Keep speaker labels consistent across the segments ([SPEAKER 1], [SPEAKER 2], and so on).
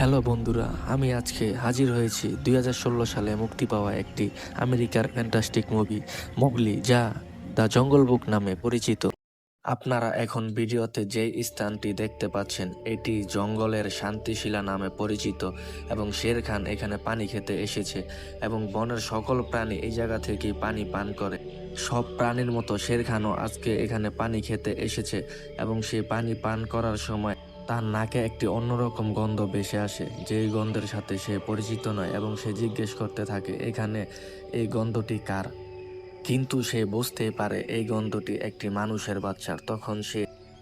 [SPEAKER 1] Hello বন্ধুরা, আমি আজকে হাজির হয়েছি 2016 সালে মুক্তি পাওয়া একটি আমেরিকার ফ্যান্টাস্টিক মুভি মোগলি, যা দ্য জঙ্গল বুক নামে পরিচিত। আপনারা এখন ভিডিওতে যে স্থানটি দেখতে পাচ্ছেন এটি জঙ্গলের শান্তিশিলা নামে পরিচিত এবং শের খান এখানে পানি খেতে এসেছে এবং বনের সকল প্রাণী এই জায়গা থেকেই পানি পান করে। সব প্রাণীর মতো শের খানও আজকে এখানে পানি খেতে এসেছে এবং সে পানি পান করার সময় তার নাকে একটি অন্যরকম গন্ধ ভেসে আসে, যেই গন্ধের সাথে সে পরিচিত নয় এবং সে জিজ্ঞেস করতে থাকে এখানে এই গন্ধটি কার। কিন্তু সে বুঝতেই পারে এই গন্ধটি একটি মানুষের বাচ্চার।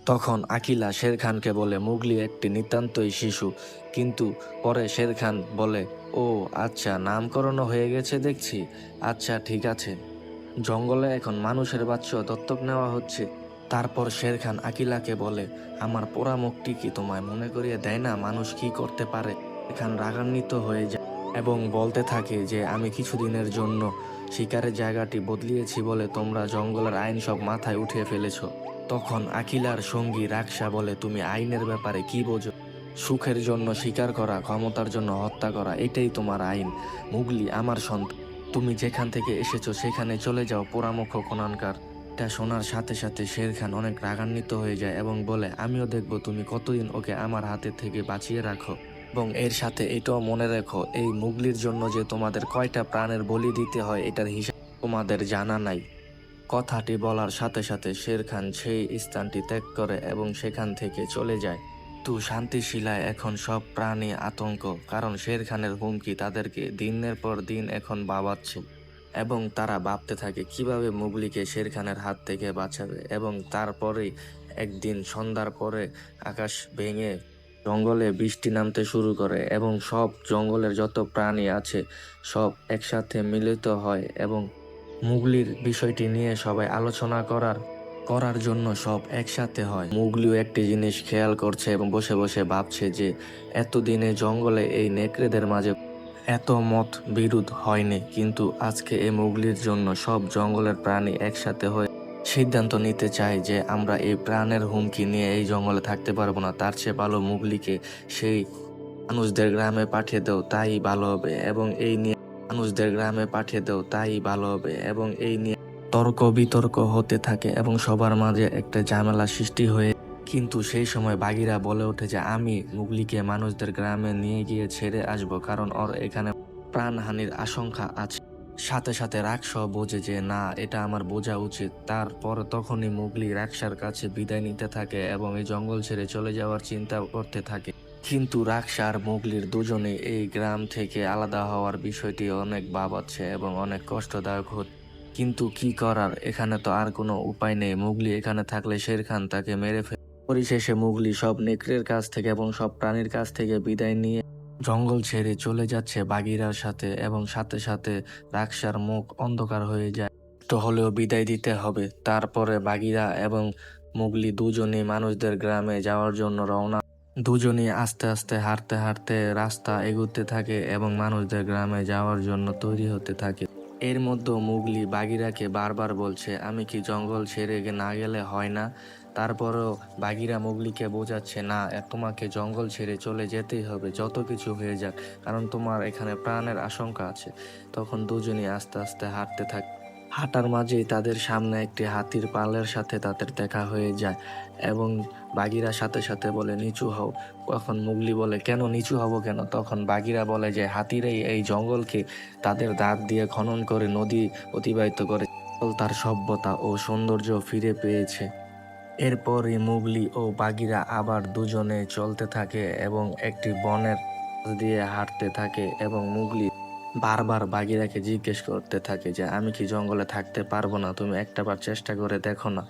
[SPEAKER 1] তখন আকিলা শের খানকে বলে মুগলি একটি নিতান্তই শিশু। কিন্তু পরে শের খান বলে, ও আচ্ছা, নামকরণও হয়ে গেছে দেখছি। আচ্ছা ঠিক আছে, জঙ্গলে এখন মানুষের বাচ্চা দত্তক নেওয়া হচ্ছে। তারপর শের খান আকিলাকে বলে, আমার পোড়া মুখটি কি তোমায় মনে করিয়ে দেয় না মানুষ কি করতে পারে? শের খান রাগান্বিত হয়ে যায় এবং বলতে থাকে যে আমি কিছুদিনের জন্য শিকারের জায়গাটি বদলিয়েছি বলে তোমরা জঙ্গলের আইন সব মাথায় উঠিয়ে ফেলেছ। তখন আকিলার সঙ্গী রাকসা বলে, তুমি আইনের ব্যাপারে কি বোঝো? সুখের জন্য শিকার করা, ক্ষমতার জন্য হত্যা করা, এটাই তোমার আইন। মুগলি আমার সন্তান, তুমি যেখান থেকে এসেছো সেখানে চলে যাও, পোড়ামুখ কোনানকার। এটা শোনার সাথে সাথে শের খান অনেক রাগান্বিত হয়ে যায় এবং বলে, আমিও দেখবো তুমি কতদিন ওকে আমার হাতে থেকে বাঁচিয়ে রাখো। এবং এর সাথে এটাও মনে রেখো, এই মুগলির জন্য যে তোমাদের কয়টা প্রাণের বলি দিতে হয় এটার হিসাব তোমাদের জানা নাই। কথাটি বলার সাথে সাথে শের খান সেই স্থানটি ত্যাগ করে এবং সেখান থেকে চলে যায়। শান্তিশিলায় এখন সব প্রাণী আতঙ্ক, কারণ শের খানের হুমকি তাদেরকে দিনের পর দিন এখন ভাবাচ্ছে এবং তারা ভাবতে থাকে কিভাবে মুগলিকে শের খানের হাত থেকে বাঁচাবে। এবং তারপরেই একদিন সন্ধ্যার পরে আকাশ ভেঙে জঙ্গলে বৃষ্টি নামতে শুরু করে এবং সব জঙ্গলের যত প্রাণী আছে সব একসাথে মিলিত হয় এবং মুগলির বিষয়টি নিয়ে সবাই আলোচনা করার জন্য সব একসাথে হয়। মুগলিও একটি জিনিস খেয়াল করছে এবং বসে বসে ভাবছে যে এতদিনে জঙ্গলে এই নেকড়েদের মাঝে এত মত বিরোধ হয়নি, কিন্তু আজকে এই মুগলির জন্য সব জঙ্গলের প্রাণী একসাথে হয়ে সিদ্ধান্ত নিতে চায় যে আমরা এই প্রাণের হুমকি নিয়ে এই জঙ্গলে থাকতে পারবো না। তার চেয়ে ভালো মুগলিকে সেই মানুষদের গ্রামে পাঠিয়ে দাও, তাই ভালো হবে। এবং এই নিয়ে তর্ক বিতর্ক হতে থাকে এবং সবার মাঝে একটা ঝামেলা সৃষ্টি হয়ে। কিন্তু সেই সময় বাগিরা বলে ওঠে যে আমি মুগলিকে মানুষদের গ্রামে নিয়ে গিয়ে ছেড়ে আসব, কারণ ওর এখানে প্রাণহানির আশঙ্কা আছে। সাথে সাথে রাক্ষস বোঝে যে না, এটা আমার বোঝা উচিত। তারপর তখনই মুগলি রাক্ষসার কাছে বিদায় নিতে থাকে এবং এই জঙ্গল ছেড়ে চলে যাওয়ার চিন্তা করতে থাকে। কিন্তু রাক্ষস আর মুগলির দুজনেই এই গ্রাম থেকে আলাদা হওয়ার বিষয়টি অনেক ভাবাচ্ছে এবং অনেক কষ্টদায়ক হচ্ছে। কিন্তু কি করার, এখানে তো আর কোনো উপায় নেই। মুগলি এখানে থাকলে শের খান তাকে মেরে ফেলে। পরিশেষে মুগলি সব নেকড়ের কাছ থেকে এবং সব প্রাণীর কাছ থেকে বিদায় নিয়ে জঙ্গল ছেড়ে চলে যাচ্ছে বাগিরার সাথে এবং সাথে সাথে রাক্ষসার মুখ অন্ধকার হয়ে যায়। তো হলেও বিদায় দিতে হবে। তারপরে বাগিরা এবং মুগলি দুজনেই মানুষদের গ্রামে যাওয়ার জন্য রওনা। দুজনেই আস্তে আস্তে হাঁটতে হাঁটতে রাস্তা এগুতে থাকে এবং মানুষদের গ্রামে যাওয়ার জন্য তৈরি হতে থাকে। এর মধ্যে মুগলি বাগিরাকে বারবার বলছে, আমি কি জঙ্গল ছেড়ে না গেলে হয় না? তারপরেও বাগিরা মুগলিকে বোঝাচ্ছে, না, তোমাকে জঙ্গল ছেড়ে চলে যেতেই হবে, যত কিছু হয়ে যাক, কারণ তোমার এখানে প্রাণের আশঙ্কা আছে। তখন দুজনেই আস্তে আস্তে হাঁটতে থাকে। হাঁটার মাঝেই তাদের সামনে একটি হাতির পালের সাথে তাদের দেখা হয়ে যায় এবং বাগিরা সাথে সাথে বলে, নিচু হও। তখন মুগলি বলে, কেন নিচু হব কেন? তখন বাগিরা বলে যে হাতিরাই এই জঙ্গলকে তাদের দাঁত দিয়ে খনন করে নদী অতিবাহিত করে তার সভ্যতা ও সৌন্দর্য ফিরে পেয়েছে। এরপরই মুগলি ও বাগিরা আবার দুজনে চলতে থাকে এবং একটি বনের পাশ দিয়ে হাঁটতে থাকে এবং মুগলি বারবার বাগিরাকে জিজ্ঞেস করতে থাকে যে আমি কি জঙ্গলে থাকতে পারবো না, তুমি একটাবার চেষ্টা করে দেখো না।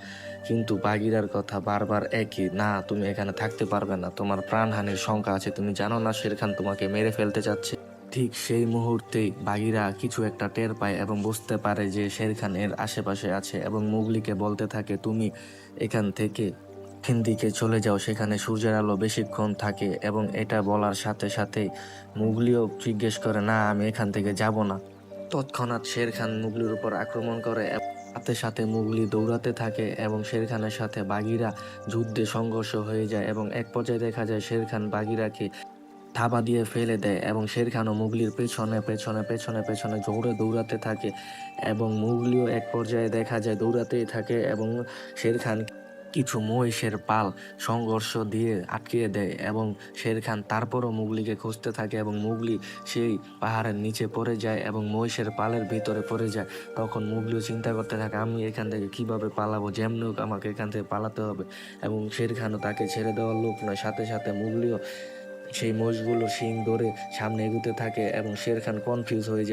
[SPEAKER 1] কিন্তু বাগিরার কথা বারবার একই, না, তুমি এখানে থাকতে পারবে না, তোমার প্রাণহানির শঙ্কা আছে, তুমি জানো না শের খান তোমাকে মেরে ফেলতে চাচ্ছে। ঠিক সেই মুহূর্তেই বাগিরা কিছু একটা টের পায় এবং বুঝতে পারে যে শের খান এর আশেপাশে আছে এবং মুগলিকে বলতে থাকে, তুমি এখান থেকে দক্ষিণ দিকে চলে যাও, সেখানে সূর্যের আলো বেশিক্ষণ থাকে। এবং এটা বলার সাথে সাথেই মুগলিও জিজ্ঞেস করে, না, আমি এখান থেকে যাব না। তৎক্ষণাৎ শের খান মুগলির উপর আক্রমণ করে এবং সাথে সাথে মুগলি দৌড়াতে থাকে এবং শের খানের সাথে বাগিরা যুদ্ধে সংঘর্ষ হয়ে যায় এবং এক পর্যায়ে দেখা যায় শের খান বাগিরাকে থাবা দিয়ে ফেলে দেয় এবং শের খানও মুগলির পেছনে পেছনে পেছনে পেছনে দৌড়াতে থাকে এবং মুগলিও এক পর্যায়ে দেখা যায় দৌড়াতেই থাকে এবং শের খান কিছু মহিষের পাল সংঘর্ষ দিয়ে আটকিয়ে দেয় এবং শের খান তারপরও মুগলিকে খুঁজতে থাকে এবং মুগলি সেই পাহাড়ের নিচে পড়ে যায় এবং মহিষের পালের ভিতরে পড়ে যায়। তখন মুগলিও চিন্তা করতে থাকে আমি এখান থেকে কিভাবে পালাবো, যেমনি হোক আমাকে এখান থেকে পালাতে হবে এবং শের খানও তাকে ছেড়ে দেওয়ার লোক নয়। সাথে সাথে মুগলিও সেই মোষগুলো শিং ধরে সামনে এগুতে থাকে এবং শের খান কনফিউজ হয়ে যায়।